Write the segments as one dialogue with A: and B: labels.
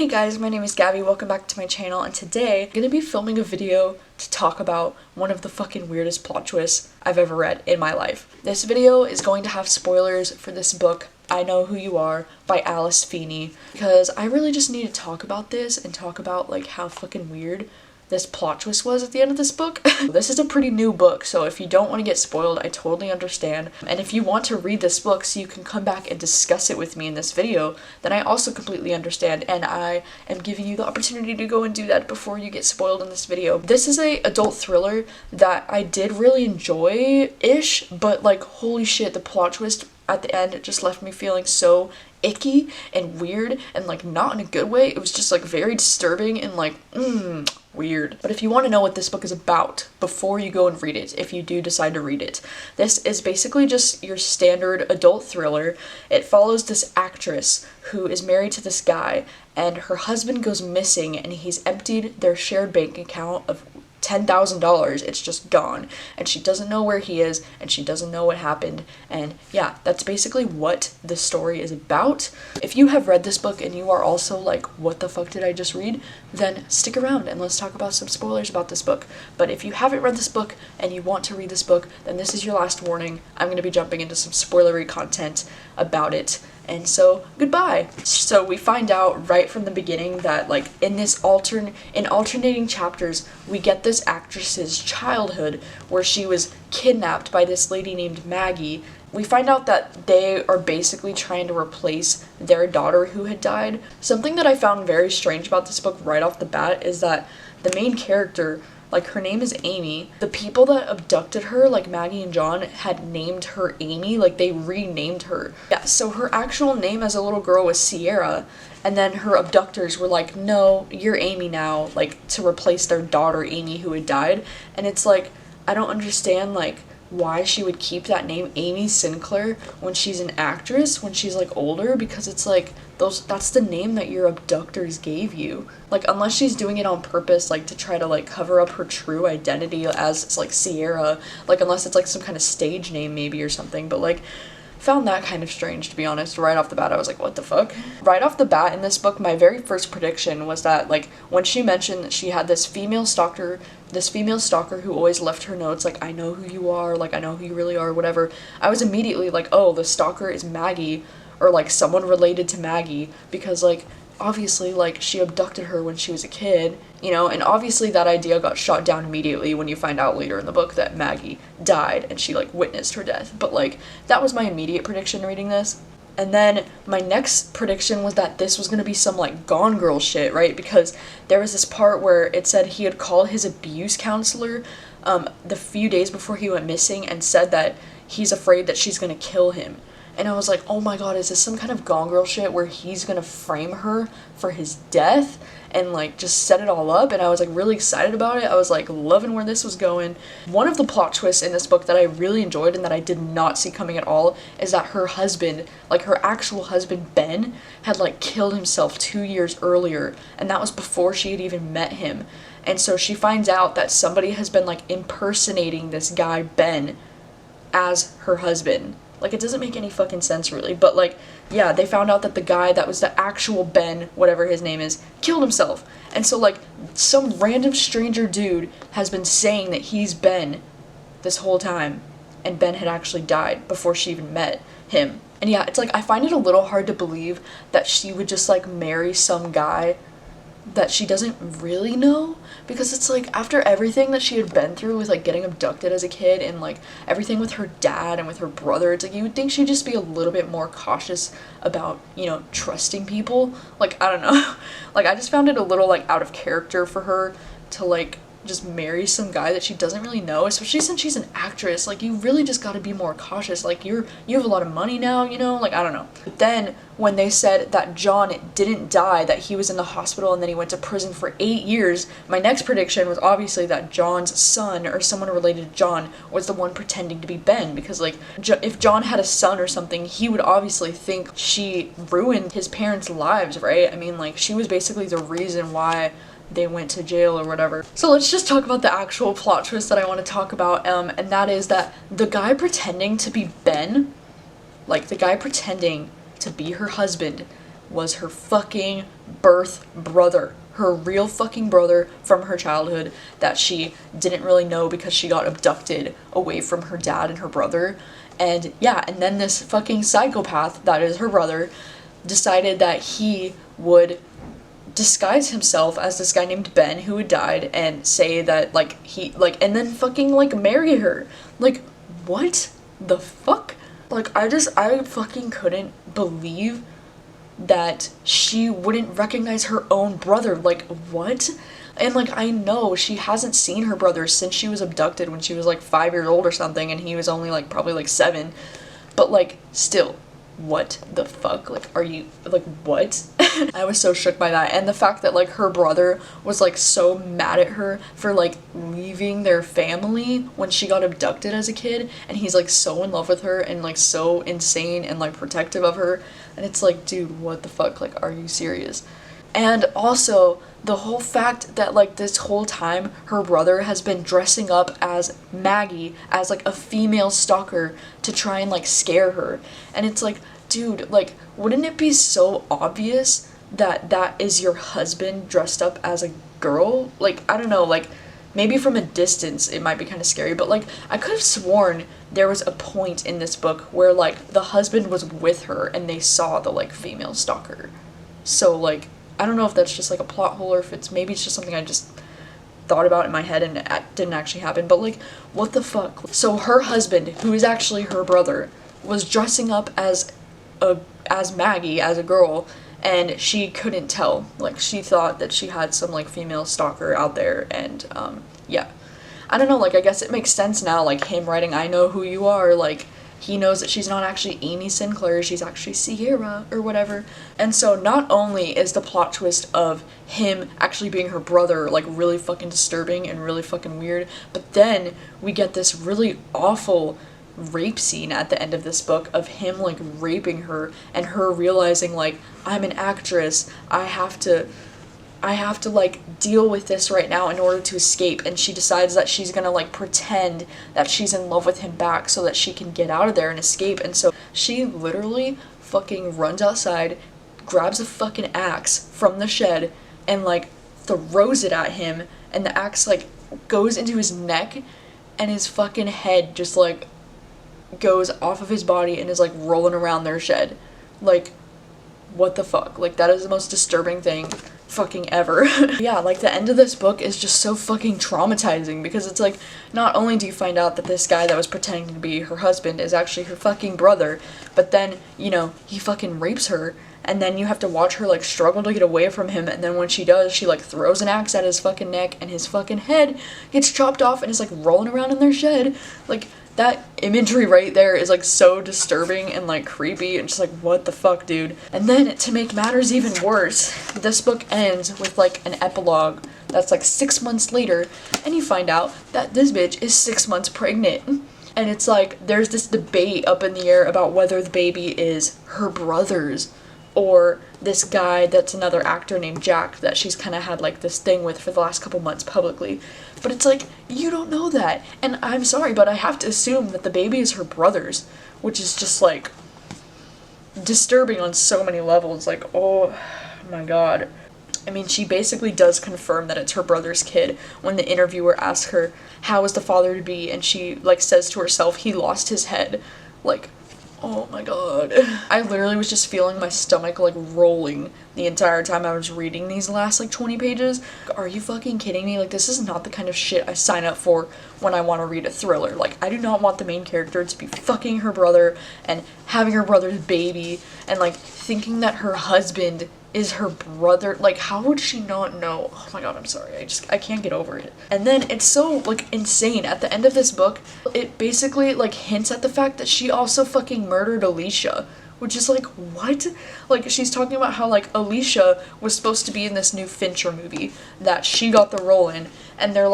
A: Hey guys, my name is Gabby, welcome back to my channel, and today I'm gonna be filming a video to talk about one of the fucking weirdest plot twists I've ever read in my life. This video is going to have spoilers for this book, I Know Who You Are, by Alice Feeney, because I really just need to talk about this and talk about like how fucking weird this plot twist was at the end of this book. This is a pretty new book, so if you don't want to get spoiled, I totally understand. And if you want to read this book so you can come back and discuss it with me in this video, then I also completely understand, and I am giving you the opportunity to go and do that before you get spoiled in this video. This is a adult thriller that I did really enjoy-ish, but like holy shit, the plot twist at the end, it just left me feeling so icky and weird and like not in a good way. It was just like very disturbing and like weird. But if you want to know what this book is about before you go and read it, if you do decide to read it, this is basically just your standard adult thriller. It follows this actress who is married to this guy, and her husband goes missing and he's emptied their shared bank account of $10,000. It's just gone, and she doesn't know where he is, and she doesn't know what happened, and yeah, that's basically what the story is about. If you have read this book and you are also like, what the fuck did I just read, then stick around and let's talk about some spoilers about this book. But if you haven't read this book and you want to read this book, then this is your last warning. I'm going to be jumping into some spoilery content about it. And so, goodbye. So we find out right from the beginning that like in alternating chapters, we get this actress's childhood where she was kidnapped by this lady named Maggie. We find out that they are basically trying to replace their daughter who had died. Something that I found very strange about this book right off the bat is that the main character, like, her name is Amy. The people that abducted her, like Maggie and John, had named her Amy. Like, they renamed her. Yeah, so her actual name as a little girl was Sierra, and then her abductors were like, no, you're Amy now, like, to replace their daughter Amy who had died. And it's like, I don't understand, like, why she would keep that name Amy Sinclair when she's an actress, when she's like older, because it's like that's the name that your abductors gave you. Like, unless she's doing it on purpose, like to try to like cover up her true identity as like Sierra, like unless it's like some kind of stage name maybe or something. But like, found that kind of strange, to be honest. Right off the bat, I was like, what the fuck? Right off the bat in this book, my very first prediction was that, like, when she mentioned that she had this female stalker who always left her notes, like, I know who you are, like, I know who you really are, whatever, I was immediately like, oh, the stalker is Maggie, or, like, someone related to Maggie, because, like, obviously, like, she abducted her when she was a kid, you know, and obviously that idea got shot down immediately when you find out later in the book that Maggie died and she, like, witnessed her death. But, like, that was my immediate prediction reading this. And then my next prediction was that this was gonna be some, like, Gone Girl shit, right? Because there was this part where it said he had called his abuse counselor the few days before he went missing and said that he's afraid that she's gonna kill him. And I was like, oh my god, is this some kind of Gone Girl shit where he's gonna frame her for his death and like just set it all up? And I was like really excited about it. I was like loving where this was going. One of the plot twists in this book that I really enjoyed and that I did not see coming at all is that her husband, like her actual husband Ben, had like killed himself 2 years earlier, and that was before she had even met him. And so she finds out that somebody has been like impersonating this guy Ben as her husband. Like, it doesn't make any fucking sense, really. But, like, yeah, they found out that the guy that was the actual Ben, whatever his name is, killed himself. And so, like, some random stranger dude has been saying that he's Ben this whole time. And Ben had actually died before she even met him. And yeah, it's like, I find it a little hard to believe that she would just, like, marry some guy that she doesn't really know, because it's like, after everything that she had been through with like getting abducted as a kid and like everything with her dad and with her brother, it's like you would think she'd just be a little bit more cautious about, you know, trusting people. Like, I don't know. Like, I just found it a little like out of character for her to like just marry some guy that she doesn't really know, especially since she's an actress. Like, you really just gotta be more cautious. Like, you have a lot of money now, you know? Like, I don't know. But then when they said that John didn't die, that he was in the hospital and then he went to prison for 8 years, my next prediction was obviously that John's son or someone related to John was the one pretending to be Ben, because like if John had a son or something, he would obviously think she ruined his parents' lives, right? I mean, like, she was basically the reason why they went to jail or whatever. So let's just talk about the actual plot twist that I want to talk about, and that is that the guy pretending to be Ben, like the guy pretending to be her husband, was her fucking birth brother. Her real fucking brother from her childhood that she didn't really know because she got abducted away from her dad and her brother. And yeah, and then this fucking psychopath that is her brother decided that he would disguise himself as this guy named Ben who had died and say that and then fucking marry her. Like, what the fuck? Like, I fucking couldn't believe that she wouldn't recognize her own brother. Like, what? And I know she hasn't seen her brother since she was abducted when she was 5 years old or something, and he was only probably 7. But still, what the fuck? Are you what? I was so shook by that. And the fact that her brother was so mad at her for leaving their family when she got abducted as a kid, and he's so in love with her and so insane and protective of her. And it's dude, what the fuck? Are you serious? And also the whole fact that this whole time her brother has been dressing up as Maggie, as a female stalker to try and scare her. And it's dude, wouldn't it be so obvious that that is your husband dressed up as a girl? I don't know, maybe from a distance it might be kind of scary, but I could have sworn there was a point in this book where the husband was with her and they saw the female stalker. So I don't know if that's just a plot hole or if maybe it's just something I just thought about in my head and it didn't actually happen, but what the fuck? So her husband, who is actually her brother, was dressing up as Maggie, as a girl, and she couldn't tell. She thought that she had some female stalker out there, and yeah. I don't know, I guess it makes sense now, him writing "I know who you are," he knows that she's not actually Amy Sinclair, she's actually Sierra, or whatever. And so not only is the plot twist of him actually being her brother, really fucking disturbing and really fucking weird, but then we get this really awful rape scene at the end of this book of him, raping her, and her realizing, I'm an actress, I have to deal with this right now in order to escape, and she decides that she's gonna pretend that she's in love with him back so that she can get out of there and escape. And so she literally fucking runs outside, grabs a fucking axe from the shed, and throws it at him, and the axe goes into his neck, and his fucking head just goes off of his body and is rolling around their shed. What the fuck? That is the most disturbing thing fucking ever. Yeah, the end of this book is just so fucking traumatizing because it's not only do you find out that this guy that was pretending to be her husband is actually her fucking brother, but then, he fucking rapes her, and then you have to watch her struggle to get away from him, and then when she does, she throws an axe at his fucking neck, and his fucking head gets chopped off and is rolling around in their shed. That imagery right there is so disturbing and creepy and just what the fuck, dude. And then to make matters even worse, this book ends with an epilogue that's 6 months later, and you find out that this bitch is 6 months pregnant. And it's there's this debate up in the air about whether the baby is her brother's or this guy that's another actor named Jack that she's kind of had this thing with for the last couple months publicly. But it's you don't know that, and I'm sorry, but I have to assume that the baby is her brother's, which is just disturbing on so many levels. Oh my god. I mean, she basically does confirm that it's her brother's kid when the interviewer asks her how is the father to be, and she says to herself he lost his head. Oh my god. I literally was just feeling my stomach rolling the entire time I was reading these last 20 pages. Are you fucking kidding me? This is not the kind of shit I sign up for when I want to read a thriller. I do not want the main character to be fucking her brother and having her brother's baby and thinking that her husband is her brother. How would she not know? Oh my god, I'm sorry. I can't get over it. And then it's so insane. At the end of this book, it basically hints at the fact that she also fucking murdered Alicia, which is what? She's talking about how Alicia was supposed to be in this new Fincher movie that she got the role in, and they're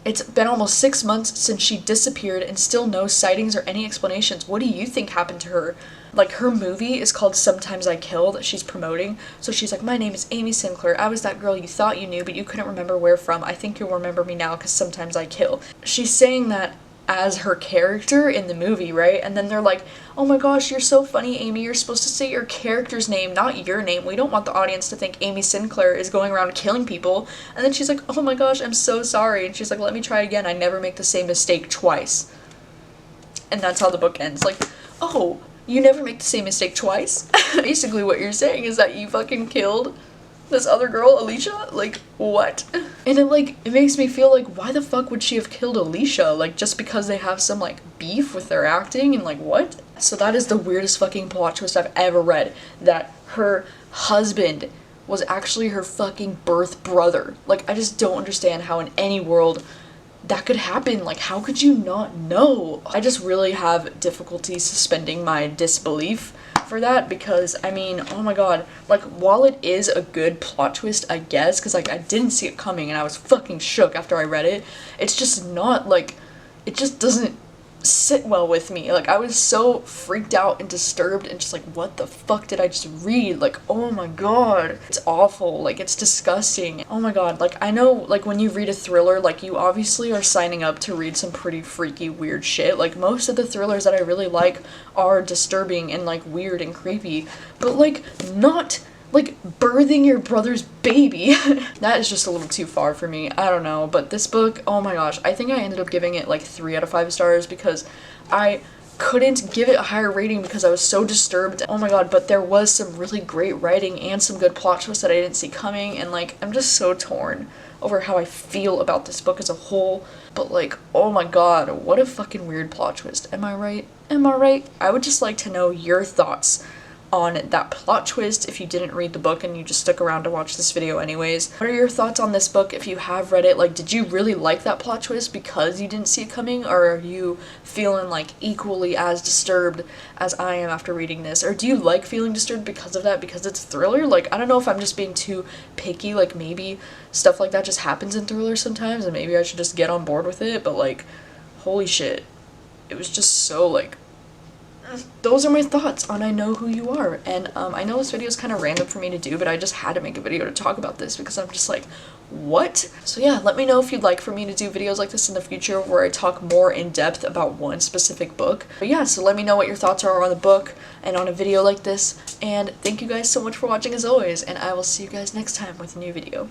A: it's been almost 6 months since she disappeared and still no sightings or any explanations. What do you think happened to her? Her movie is called Sometimes I Kill that she's promoting. So she's my name is Amy Sinclair. I was that girl you thought you knew, but you couldn't remember where from. I think you'll remember me now because sometimes I kill. She's saying that as her character in the movie, right? And then they're like, oh my gosh, you're so funny, Amy, you're supposed to say your character's name, not your name. We don't want the audience to think Amy Sinclair is going around killing people. And then she's like, oh my gosh, I'm so sorry. And she's like, let me try again, I never make the same mistake twice. And that's how the book ends. Like, oh, you never make the same mistake twice? Basically what you're saying is that you fucking killed this other girl, Alicia? Like, what? And it makes me feel like, why the fuck would she have killed Alicia? Like, just because they have some, like, beef with their acting? And, like, what? So that is the weirdest fucking plot twist I've ever read. That her husband was actually her fucking birth brother. Like, I just don't understand how in any world that could happen. Like, how could you not know? I just really have difficulty suspending my disbelief for that, because I mean, oh my god, like, while it is a good plot twist, I guess, because like I didn't see it coming and I was fucking shook after I read it, it's just not like, it just doesn't sit well with me. Like, I was so freaked out and disturbed and just like, what the fuck did I just read? Like, oh my god, it's awful. Like, it's disgusting. Oh my god, like, I know, like, when you read a thriller, like, you obviously are signing up to read some pretty freaky, weird shit. Like, most of the thrillers that I really like are disturbing and like weird and creepy, but like, not like birthing your brother's baby. That is just a little too far for me. I don't know, but this book, oh my gosh, I think I ended up giving it like 3 out of 5 stars because I couldn't give it a higher rating because I was so disturbed. Oh my god, but there was some really great writing and some good plot twists that I didn't see coming, and like, I'm just so torn over how I feel about this book as a whole. But like, oh my god, what a fucking weird plot twist. Am I right? Am I right? I would just like to know your thoughts on that plot twist if you didn't read the book and you just stuck around to watch this video anyways. What are your thoughts on this book if you have read it? Like, did you really like that plot twist because you didn't see it coming, or are you feeling like equally as disturbed as I am after reading this? Or do you like feeling disturbed because of that, because it's a thriller? Like, I don't know if I'm just being too picky, like maybe stuff like that just happens in thrillers sometimes and maybe I should just get on board with it, but like, holy shit, it was just so like, those are my thoughts on I Know Who You Are. And I know this video is kind of random for me to do, but I just had to make a video to talk about this because I'm just like, what? So yeah, let me know if you'd like for me to do videos like this in the future where I talk more in depth about one specific book. But yeah, so let me know what your thoughts are on the book and on a video like this, and thank you guys so much for watching as always, and I will see you guys next time with a new video.